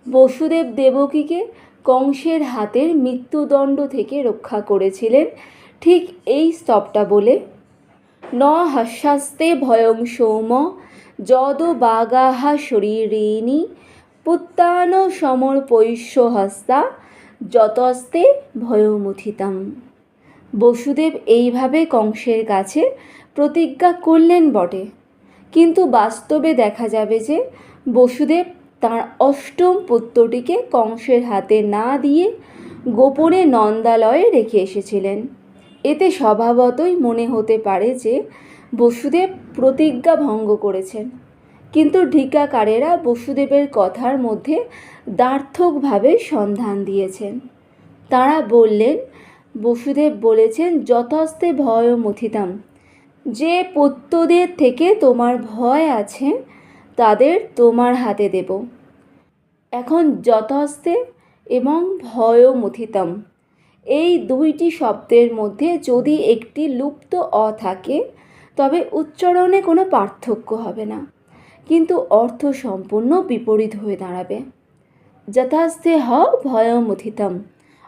বসুদেব দেবকীকে কংসের হাতের মৃত্যুদণ্ড থেকে রক্ষা করেছিলেন ঠিক এই স্তবটা বলে, ন হাস্যাস্তে ভয়ং সৌম যদ বাগাহা শরীরিণী পুত্তান সমর্পয়িষ্য হস্তা যতস্তে ভয়মুথিতাম। বসুদেব এইভাবে কংসের কাছে প্রতিজ্ঞা করলেন বটে, কিন্তু বাস্তবে দেখা যাবে যে বসুদেব তাঁর অষ্টম পুত্রটিকে কংসের হাতে না দিয়ে গোপনে নন্দালয়ে রেখে এসেছিলেন। এতে স্বভাবতই মনে হতে পারে যে বসুদেব প্রতিজ্ঞা ভঙ্গ করেছেন, কিন্তু টিকাকারেরা বসুদেবের কথার মধ্যে দ্ব্যর্থকভাবে সন্ধান দিয়েছেন। তাঁরা বললেন, বসুদেব বলেছেন যতস্তে ভয়মুথিতাম, যে পুত্রদের থেকে তোমার ভয় আছে তাদের তোমার হাতে দেব। এখন যতস্তে এবং ভয়মুথিতাম এই দুইটি শব্দের মধ্যে যদি একটি লুপ্ত অ থাকে তবে উচ্চারণে কোনো পার্থক্য হবে না, কিন্তু অর্থ সম্পূর্ণ বিপরীত হয়ে দাঁড়াবে। যথাস্তে হ ভয়মুথিতাম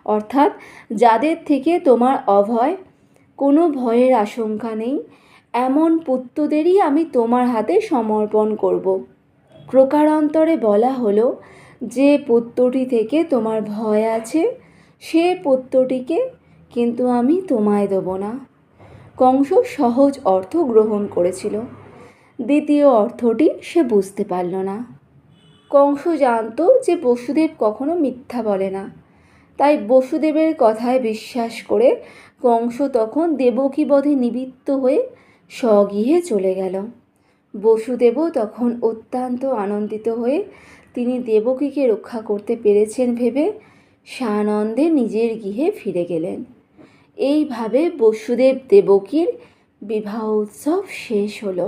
অর্থাৎ যাদের থেকে তোমার অভয়, কোনো ভয়ের আশঙ্কা নেই, এমন পুত্রদেরই আমি তোমার হাতে সমর্পণ করব। প্রকারান্তরে বলা হলো, যে পুত্রটি থেকে তোমার ভয় আছে সে পুত্রটিকে কিন্তু আমি তোমায় দেব না। কংস সহজ অর্থ গ্রহণ করেছিল, দ্বিতীয় অর্থটি সে বুঝতে পারল না। কংস জানত যে বসুদেব কখনো মিথ্যা বলে না, তাই বসুদেবের কথায় বিশ্বাস করে কংস তখন দেবকীবধে নিবৃত্ত হয়ে স্বগৃহে চলে গেল। বসুদেবও তখন অত্যন্ত আনন্দিত হয়ে তিনি দেবকীকে রক্ষা করতে পেরেছেন ভেবে সানন্দে নিজের গৃহে ফিরে গেলেন। এইভাবে বসুদেব দেবকীর বিবাহ উৎসব শেষ হলো।